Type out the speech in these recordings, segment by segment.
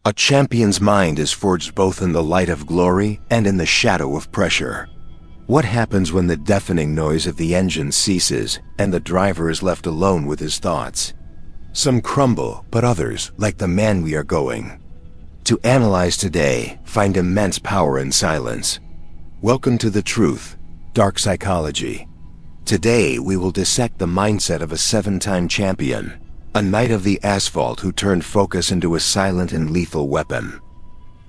A champion's mind is forged both in the light of glory and in the shadow of pressure. What happens when the deafening noise of the engine ceases and the driver is left alone with his thoughts? Some crumble, but others, like the man we are going to analyze today, find immense power in silence. Welcome to The Truth, Dark Psychology. Today we will dissect the mindset of a 7-time champion, a knight of the asphalt who turned focus into a silent and lethal weapon.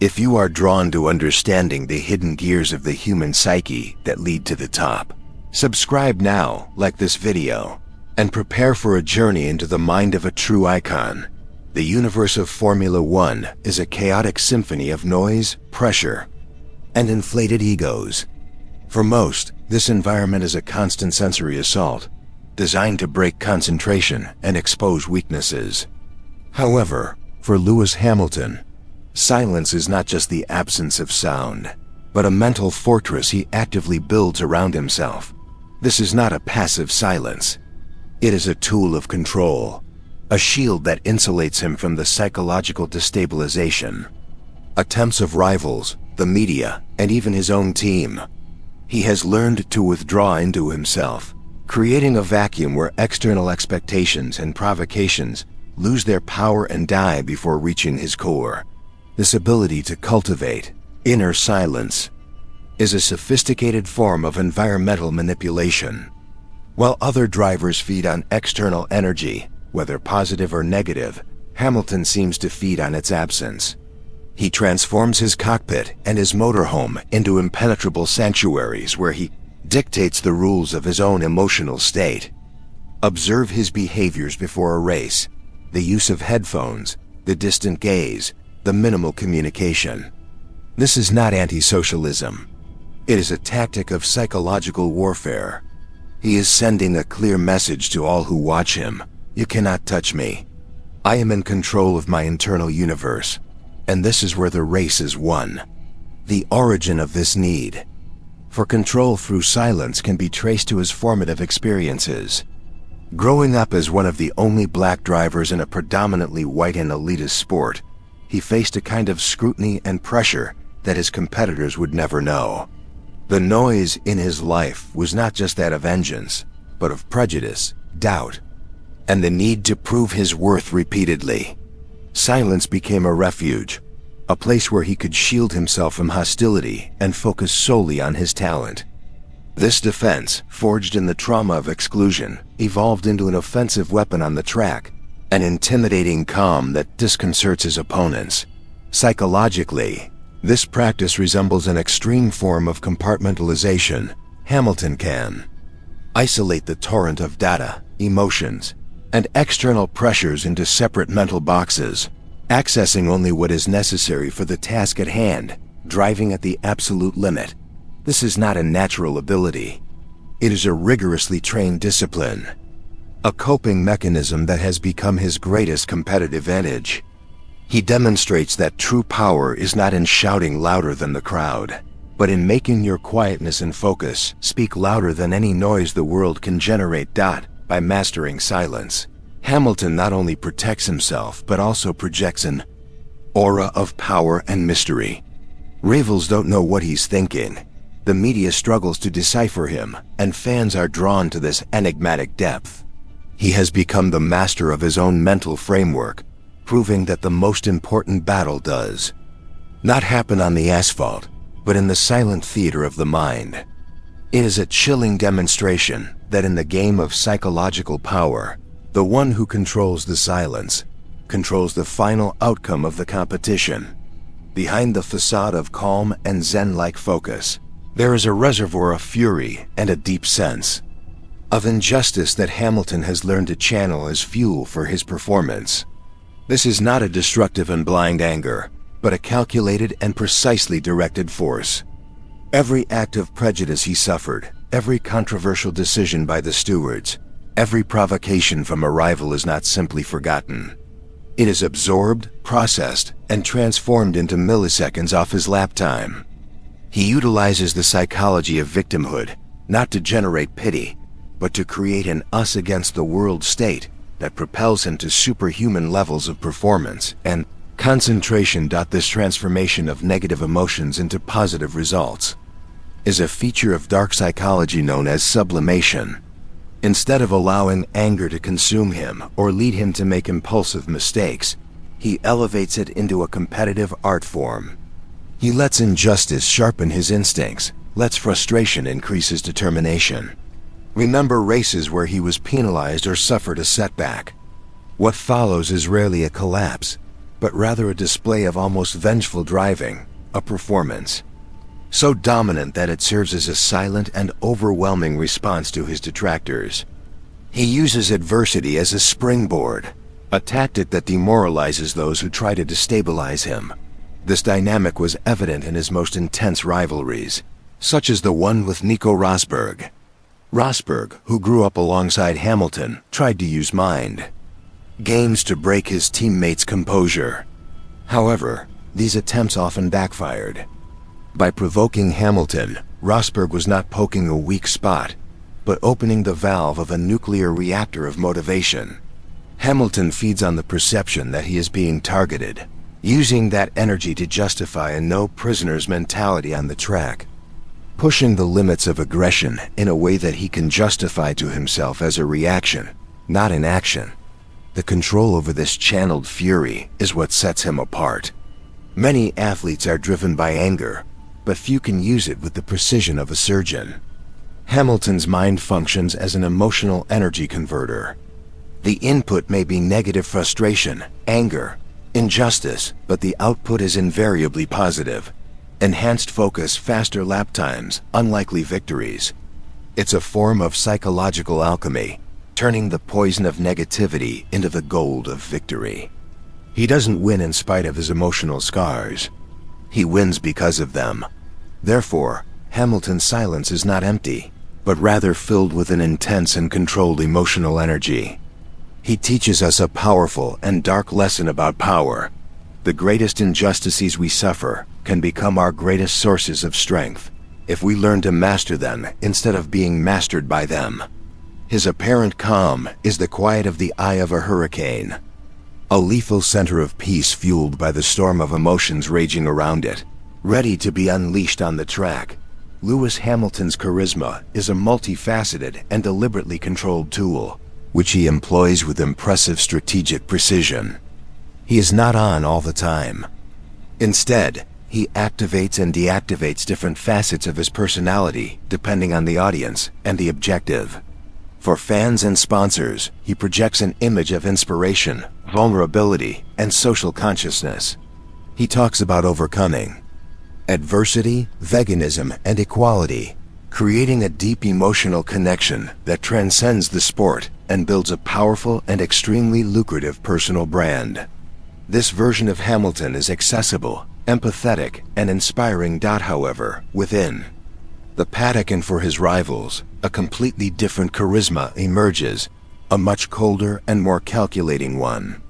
If you are drawn to understanding the hidden gears of the human psyche that lead to the top, subscribe now, like this video, and prepare for a journey into the mind of a true icon. The universe of Formula One is a chaotic symphony of noise, pressure, and inflated egos. For most, this environment is a constant sensory assault, designed to break concentration and expose weaknesses. However, for Lewis Hamilton, silence is not just the absence of sound, but a mental fortress he actively builds around himself. This is not a passive silence. It is a tool of control, a shield that insulates him from the psychological destabilization, attempts of rivals, the media, and even his own team. He has learned to withdraw into himself, creating a vacuum where external expectations and provocations lose their power and die before reaching his core. This ability to cultivate inner silence is a sophisticated form of environmental manipulation. While other drivers feed on external energy, whether positive or negative, Hamilton seems to feed on its absence. He transforms his cockpit and his motorhome into impenetrable sanctuaries where he dictates the rules of his own emotional state. Observe his behaviors before a race: the use of headphones, the distant gaze, the minimal communication. This is not anti-socialism. It is a tactic of psychological warfare. He is sending a clear message to all who watch him: you cannot touch me. I am in control of my internal universe, and this is where the race is won. The origin of this need for control through silence can be traced to his formative experiences. Growing up as one of the only black drivers in a predominantly white and elitist sport, he faced a kind of scrutiny and pressure that his competitors would never know. The noise in his life was not just that of engines, but of prejudice, doubt, and the need to prove his worth repeatedly. Silence became a refuge, a place where he could shield himself from hostility and focus solely on his talent. This defense, forged in the trauma of exclusion, evolved into an offensive weapon on the track, an intimidating calm that disconcerts his opponents. Psychologically, this practice resembles an extreme form of compartmentalization. Hamilton can isolate the torrent of data, emotions, and external pressures into separate mental boxes, accessing only what is necessary for the task at hand, driving at the absolute limit. This is not a natural ability. It is a rigorously trained discipline, a coping mechanism that has become his greatest competitive advantage. He demonstrates that true power is not in shouting louder than the crowd, but in making your quietness and focus speak louder than any noise the world can generate. By mastering silence, Hamilton not only protects himself but also projects an aura of power and mystery. Rivals don't know what he's thinking. The media struggles to decipher him, and fans are drawn to this enigmatic depth. He has become the master of his own mental framework, proving that the most important battle does not happen on the asphalt, but in the silent theater of the mind. It is a chilling demonstration that in the game of psychological power, the one who controls the silence controls the final outcome of the competition. Behind the facade of calm and zen-like focus, there is a reservoir of fury and a deep sense of injustice that Hamilton has learned to channel as fuel for his performance. This is not a destructive and blind anger, but a calculated and precisely directed force. Every act of prejudice he suffered, every controversial decision by the stewards, every provocation from a rival is not simply forgotten. It is absorbed, processed, and transformed into milliseconds off his lap time. He utilizes the psychology of victimhood, not to generate pity, but to create an us against the world state that propels him to superhuman levels of performance and Concentration. This transformation of negative emotions into positive results is a feature of dark psychology known as sublimation. Instead of allowing anger to consume him or lead him to make impulsive mistakes, he elevates it into a competitive art form. He lets injustice sharpen his instincts, lets frustration increase his determination. Remember races where he was penalized or suffered a setback. What follows is rarely a collapse, but rather a display of almost vengeful driving, a performance so dominant that it serves as a silent and overwhelming response to his detractors. He uses adversity as a springboard, a tactic that demoralizes those who try to destabilize him. This dynamic was evident in his most intense rivalries, such as the one with Nico Rosberg. Rosberg, who grew up alongside Hamilton, tried to use mind games to break his teammates' composure. However, these attempts often backfired. By provoking Hamilton, Rosberg was not poking a weak spot, but opening the valve of a nuclear reactor of motivation. Hamilton feeds on the perception that he is being targeted, using that energy to justify a no-prisoners mentality on the track, pushing the limits of aggression in a way that he can justify to himself as a reaction, not an action. The control over this channeled fury is what sets him apart. Many athletes are driven by anger, but few can use it with the precision of a surgeon. Hamilton's mind functions as an emotional energy converter. The input may be negative frustration, anger, injustice, but the output is invariably positive. Enhanced focus, faster lap times, unlikely victories. It's a form of psychological alchemy, turning the poison of negativity into the gold of victory. He doesn't win in spite of his emotional scars. He wins because of them. Therefore, Hamilton's silence is not empty, but rather filled with an intense and controlled emotional energy. He teaches us a powerful and dark lesson about power. The greatest injustices we suffer can become our greatest sources of strength, if we learn to master them instead of being mastered by them. His apparent calm is the quiet of the eye of a hurricane, a lethal center of peace fueled by the storm of emotions raging around it, ready to be unleashed on the track. Lewis Hamilton's charisma is a multifaceted and deliberately controlled tool, which he employs with impressive strategic precision. He is not on all the time. Instead, he activates and deactivates different facets of his personality depending on the audience and the objective. For fans and sponsors, he projects an image of inspiration, vulnerability, and social consciousness. He talks about overcoming adversity, veganism, and equality, creating a deep emotional connection that transcends the sport and builds a powerful and extremely lucrative personal brand. This version of Hamilton is accessible, empathetic, and inspiring. However, within the paddock and for his rivals, a completely different charisma emerges, a much colder and more calculating one.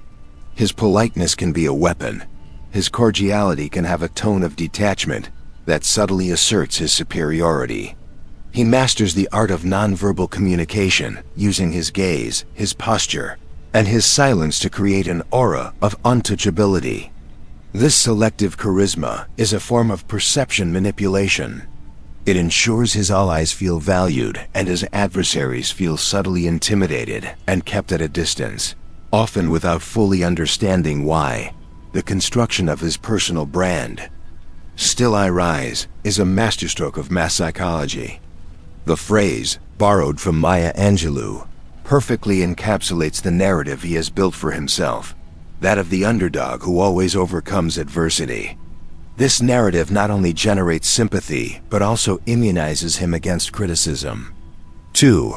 His politeness can be a weapon. His cordiality can have a tone of detachment that subtly asserts his superiority. He masters the art of nonverbal communication, using his gaze, his posture, and his silence to create an aura of untouchability. This selective charisma is a form of perception manipulation. It ensures his allies feel valued and his adversaries feel subtly intimidated and kept at a distance, often without fully understanding why. The construction of his personal brand, "Still I Rise," is a masterstroke of mass psychology. The phrase, borrowed from Maya Angelou, perfectly encapsulates the narrative he has built for himself, that of the underdog who always overcomes adversity. This narrative not only generates sympathy, but also immunizes him against criticism. 2.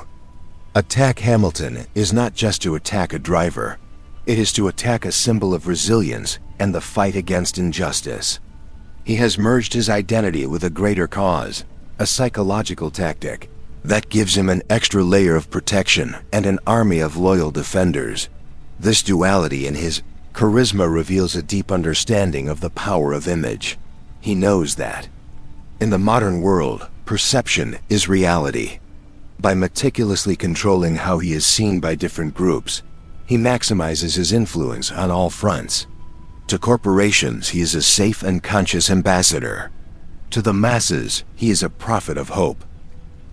Attack Hamilton is not just to attack a driver. It is to attack a symbol of resilience and the fight against injustice. He has merged his identity with a greater cause, a psychological tactic that gives him an extra layer of protection and an army of loyal defenders. This duality in his charisma reveals a deep understanding of the power of image. He knows that in the modern world, perception is reality. By meticulously controlling how he is seen by different groups, he maximizes his influence on all fronts. To corporations, he is a safe and conscious ambassador. To the masses, he is a prophet of hope.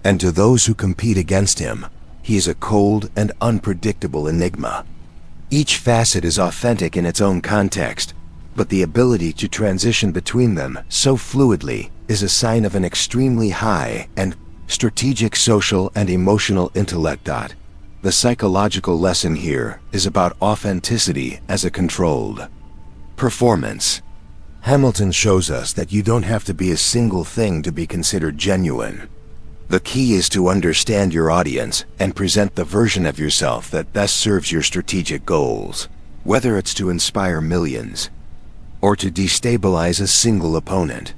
And to those who compete against him, he is a cold and unpredictable enigma. Each facet is authentic in its own context, but the ability to transition between them so fluidly is a sign of an extremely high and strategic social and emotional intellect. The psychological lesson here is about authenticity as a controlled performance. Hamilton shows us that you don't have to be a single thing to be considered genuine. The key is to understand your audience and present the version of yourself that best serves your strategic goals, whether it's to inspire millions or to destabilize a single opponent.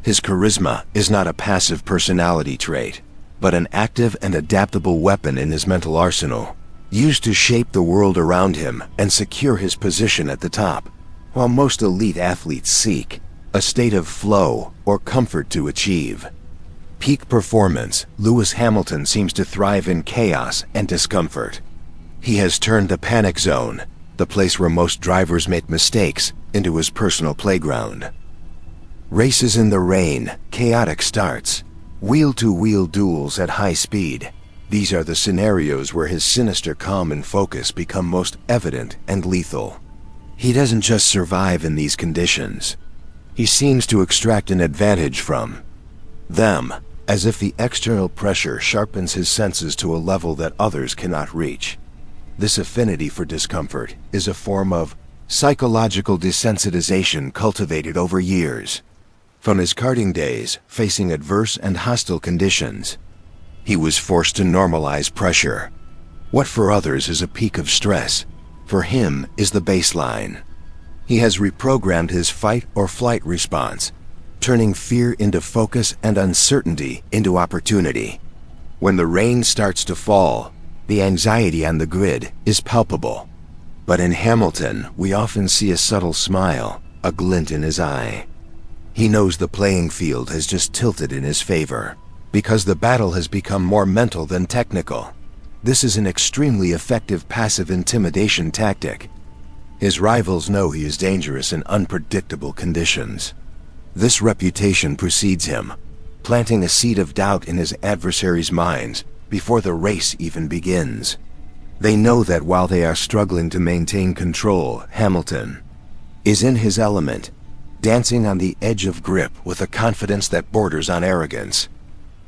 His charisma is not a passive personality trait, but an active and adaptable weapon in his mental arsenal, used to shape the world around him and secure his position at the top. While most elite athletes seek a state of flow or comfort to achieve peak performance, Lewis Hamilton seems to thrive in chaos and discomfort. He has turned the panic zone, the place where most drivers make mistakes, into his personal playground. Races in the rain, chaotic starts, wheel-to-wheel duels at high speed. These are the scenarios where his sinister calm and focus become most evident and lethal. He doesn't just survive in these conditions. He seems to extract an advantage from them, as if the external pressure sharpens his senses to a level that others cannot reach. This affinity for discomfort is a form of psychological desensitization cultivated over years. From his karting days, facing adverse and hostile conditions, he was forced to normalize pressure. What for others is a peak of stress, for him is the baseline. He has reprogrammed his fight or flight response, turning fear into focus and uncertainty into opportunity. When the rain starts to fall, the anxiety on the grid is palpable. But in Hamilton, we often see a subtle smile, a glint in his eye. He knows the playing field has just tilted in his favor, because the battle has become more mental than technical. This is an extremely effective passive intimidation tactic. His rivals know he is dangerous in unpredictable conditions. This reputation precedes him, planting a seed of doubt in his adversaries' minds before the race even begins. They know that while they are struggling to maintain control, Hamilton is in his element, dancing on the edge of grip with a confidence that borders on arrogance.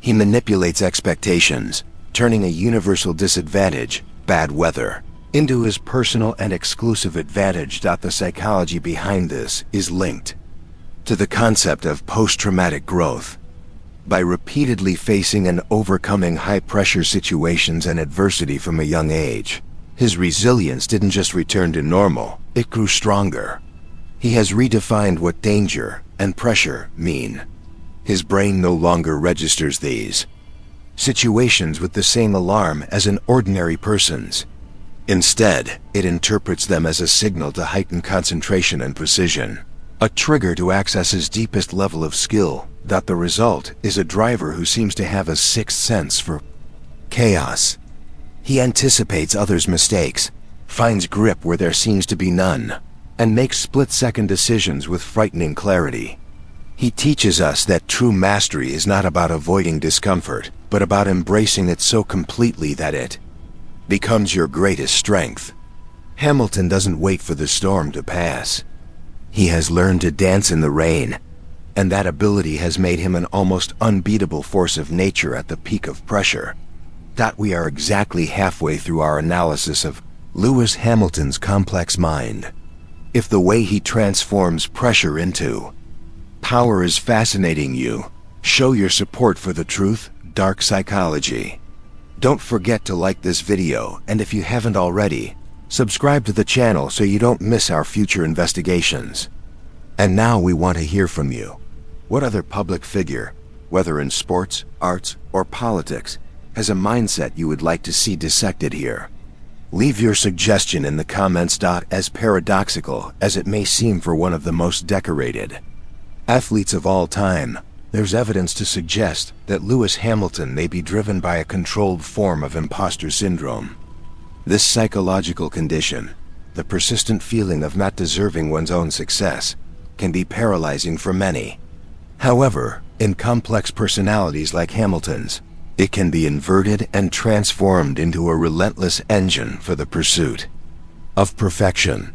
He manipulates expectations, turning a universal disadvantage, bad weather, into his personal and exclusive advantage. The psychology behind this is linked to the concept of post-traumatic growth. By repeatedly facing and overcoming high-pressure situations and adversity from a young age, his resilience didn't just return to normal, it grew stronger. He has redefined what danger and pressure mean. His brain no longer registers these situations with the same alarm as an ordinary person's. Instead, it interprets them as a signal to heighten concentration and precision, a trigger to access his deepest level of skill. The result is a driver who seems to have a sixth sense for chaos. He anticipates others' mistakes, finds grip where there seems to be none, and makes split-second decisions with frightening clarity. He teaches us that true mastery is not about avoiding discomfort, but about embracing it so completely that it becomes your greatest strength. Hamilton doesn't wait for the storm to pass. He has learned to dance in the rain, and that ability has made him an almost unbeatable force of nature at the peak of pressure. We are exactly halfway through our analysis of Lewis Hamilton's complex mind. If the way he transforms pressure into power is fascinating you, show your support for the truth, dark psychology. Don't forget to like this video, and if you haven't already, subscribe to the channel so you don't miss our future investigations. And now we want to hear from you. What other public figure, whether in sports, arts, or politics, has a mindset you would like to see dissected here? Leave your suggestion in the comments. As paradoxical as it may seem for one of the most decorated athletes of all time, there's evidence to suggest that Lewis Hamilton may be driven by a controlled form of imposter syndrome. This psychological condition the persistent feeling of not deserving one's own success can be paralyzing for many. However, in complex personalities like Hamilton's, it can be inverted and transformed into a relentless engine for the pursuit of perfection.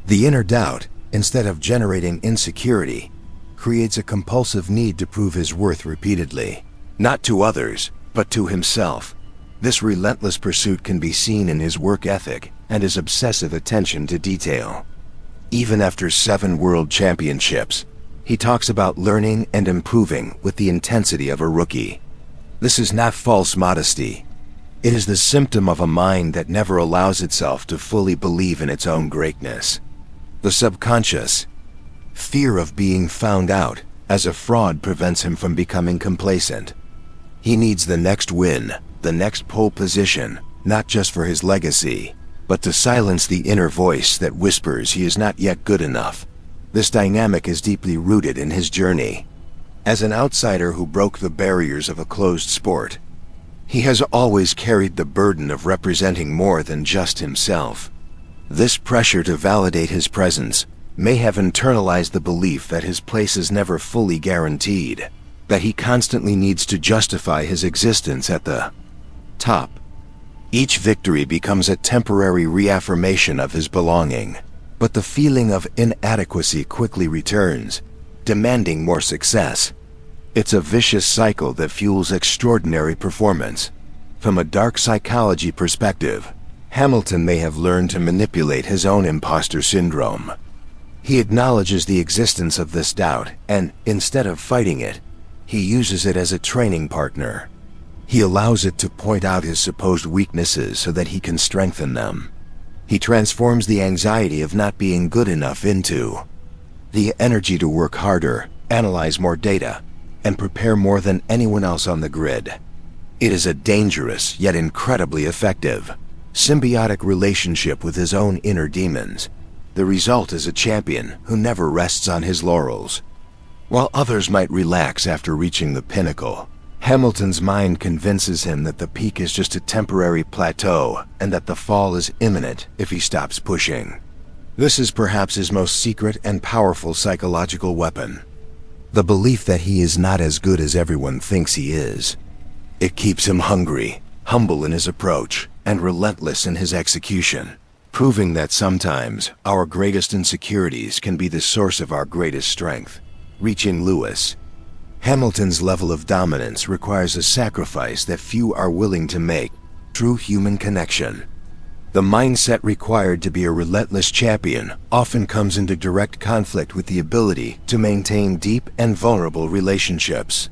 The inner doubt, instead of generating insecurity, creates a compulsive need to prove his worth repeatedly, not to others, but to himself. This relentless pursuit can be seen in his work ethic and his obsessive attention to detail. Even after 7 world championships, he talks about learning and improving with the intensity of a rookie. This is not false modesty. It is the symptom of a mind that never allows itself to fully believe in its own greatness. The subconscious fear of being found out as a fraud prevents him from becoming complacent. He needs the next win, the next pole position, not just for his legacy, but to silence the inner voice that whispers he is not yet good enough. This dynamic is deeply rooted in his journey. As an outsider who broke the barriers of a closed sport, he has always carried the burden of representing more than just himself. This pressure to validate his presence may have internalized the belief that his place is never fully guaranteed, that he constantly needs to justify his existence at the top. Each victory becomes a temporary reaffirmation of his belonging, but the feeling of inadequacy quickly returns, demanding more success. It's a vicious cycle that fuels extraordinary performance. From a dark psychology perspective, Hamilton may have learned to manipulate his own imposter syndrome. He acknowledges the existence of this doubt, and instead of fighting it, he uses it as a training partner. He allows it to point out his supposed weaknesses so that he can strengthen them. He transforms the anxiety of not being good enough into the energy to work harder, analyze more data, and prepare more than anyone else on the grid. It is a dangerous, yet incredibly effective, symbiotic relationship with his own inner demons. The result is a champion who never rests on his laurels. While others might relax after reaching the pinnacle, Hamilton's mind convinces him that the peak is just a temporary plateau and that the fall is imminent if he stops pushing. This is perhaps his most secret and powerful psychological weapon. The belief that he is not as good as everyone thinks he is. It keeps him hungry, humble in his approach, and relentless in his execution, proving that sometimes our greatest insecurities can be the source of our greatest strength. Reaching Lewis. Hamilton's level of dominance requires a sacrifice that few are willing to make: true human connection. The mindset required to be a relentless champion often comes into direct conflict with the ability to maintain deep and vulnerable relationships.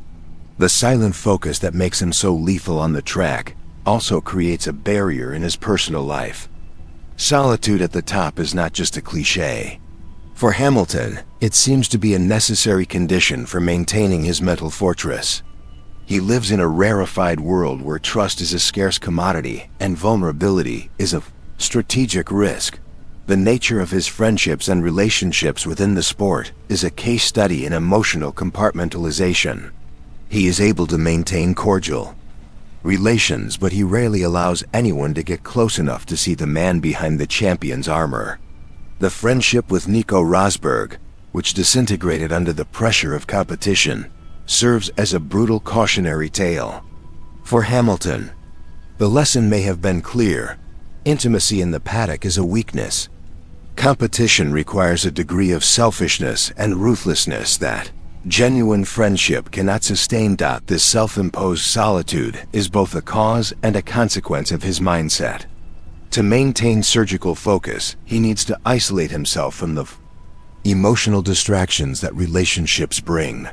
The silent focus that makes him so lethal on the track also creates a barrier in his personal life. Solitude at the top is not just a cliché. For Hamilton, it seems to be a necessary condition for maintaining his mental fortress. He lives in a rarefied world where trust is a scarce commodity and vulnerability is a strategic risk. The nature of his friendships and relationships within the sport is a case study in emotional compartmentalization. He is able to maintain cordial relations, but he rarely allows anyone to get close enough to see the man behind the champion's armor. The friendship with Nico Rosberg, which disintegrated under the pressure of competition, serves as a brutal cautionary tale. For Hamilton, the lesson may have been clear: intimacy in the paddock is a weakness. Competition requires a degree of selfishness and ruthlessness that genuine friendship cannot sustain. This self-imposed solitude is both a cause and a consequence of his mindset. To maintain surgical focus, he needs to isolate himself from the emotional distractions that relationships bring.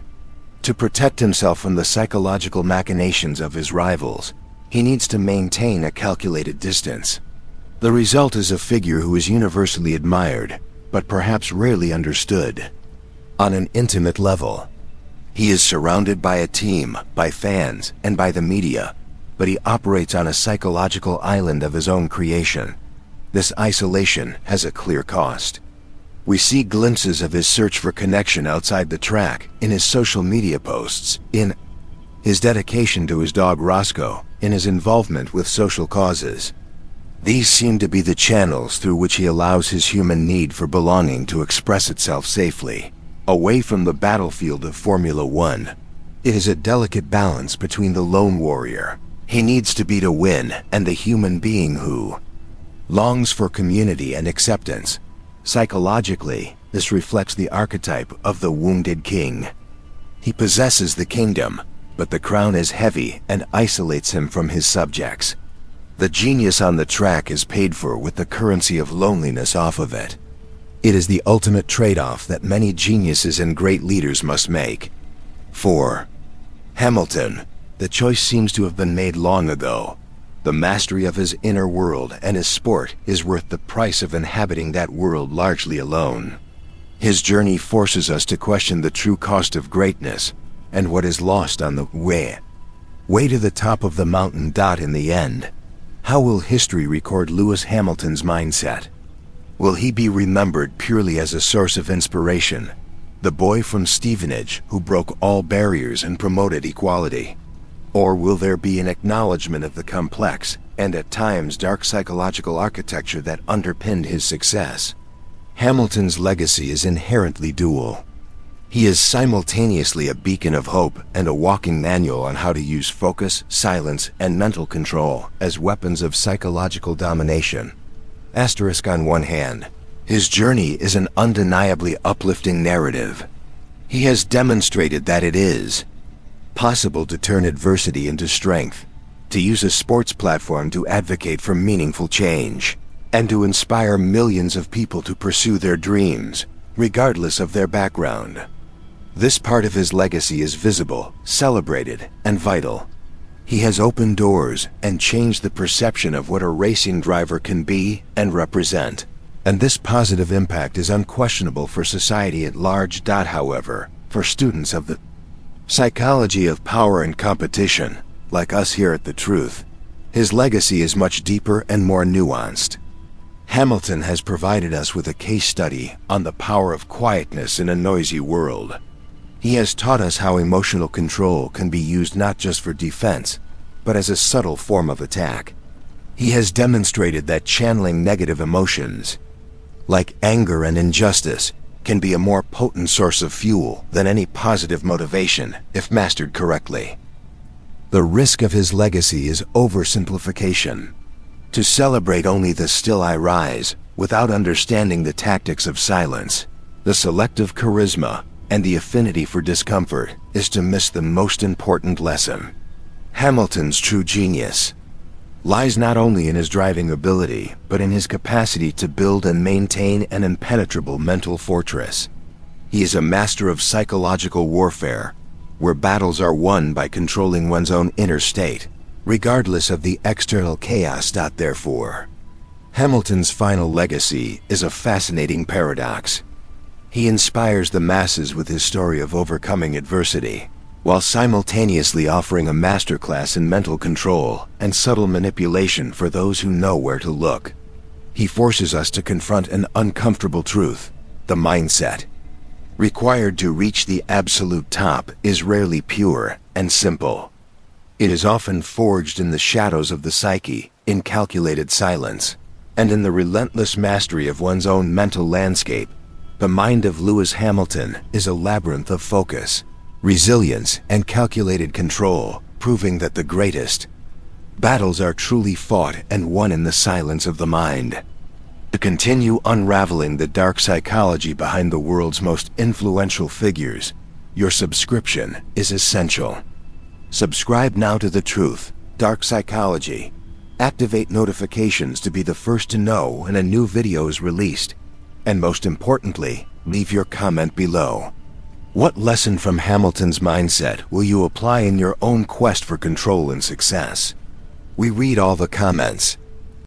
To protect himself from the psychological machinations of his rivals, he needs to maintain a calculated distance. The result is a figure who is universally admired, but perhaps rarely understood. On an intimate level, he is surrounded by a team, by fans, and by the media, but he operates on a psychological island of his own creation. This isolation has a clear cost. We see glimpses of his search for connection outside the track, in his social media posts, in his dedication to his dog Roscoe, in his involvement with social causes. These seem to be the channels through which he allows his human need for belonging to express itself safely, away from the battlefield of Formula One. It is a delicate balance between the lone warrior he needs to be to win and the human being who longs for community and acceptance. Psychologically, this reflects the archetype of the wounded king. He possesses the kingdom, but the crown is heavy and isolates him from his subjects. The genius on the track is paid for with the currency of loneliness off of it. It is the ultimate trade-off that many geniuses and great leaders must make. For Hamilton, the choice seems to have been made long ago. The mastery of his inner world and his sport is worth the price of inhabiting that world largely alone. His journey forces us to question the true cost of greatness and what is lost on the way to the top of the mountain. In the end, how will history record Lewis Hamilton's mindset? Will he be remembered purely as a source of inspiration, the boy from Stevenage who broke all barriers and promoted equality? Or will there be an acknowledgement of the complex and at times dark psychological architecture that underpinned his success? Hamilton's legacy is inherently dual. He is simultaneously a beacon of hope and a walking manual on how to use focus, silence, and mental control as weapons of psychological domination. Asterisk on one hand, his journey is an undeniably uplifting narrative. He has demonstrated that it is possible to turn adversity into strength, to use a sports platform to advocate for meaningful change, and to inspire millions of people to pursue their dreams, regardless of their background. This part of his legacy is visible, celebrated, and vital. He has opened doors and changed the perception of what a racing driver can be and represent. And this positive impact is unquestionable for society at large. However, for students of the psychology of power and competition, like us here at The Truth, his legacy is much deeper and more nuanced. Hamilton has provided us with a case study on the power of quietness in a noisy world. He has taught us how emotional control can be used not just for defense, but as a subtle form of attack. He has demonstrated that channeling negative emotions, like anger and injustice, can be a more potent source of fuel than any positive motivation if mastered correctly. The risk of his legacy is oversimplification. To celebrate only the still I rise, without understanding the tactics of silence, the selective charisma, and the affinity for discomfort, is to miss the most important lesson. Hamilton's true genius lies not only in his driving ability, but in his capacity to build and maintain an impenetrable mental fortress. He is a master of psychological warfare, where battles are won by controlling one's own inner state, regardless of the external chaos. Therefore, Hamilton's final legacy is a fascinating paradox. He inspires the masses with his story of overcoming adversity, while simultaneously offering a masterclass in mental control and subtle manipulation for those who know where to look. He forces us to confront an uncomfortable truth: the mindset required to reach the absolute top is rarely pure and simple. It is often forged in the shadows of the psyche, in calculated silence, and in the relentless mastery of one's own mental landscape. The mind of Lewis Hamilton is a labyrinth of focus, resilience, and calculated control, proving that the greatest battles are truly fought and won in the silence of the mind. To continue unraveling the dark psychology behind the world's most influential figures, your subscription is essential. Subscribe now to The Truth, Dark Psychology. Activate notifications to be the first to know when a new video is released. And most importantly, leave your comment below. What lesson from Hamilton's mindset will you apply in your own quest for control and success? We read all the comments,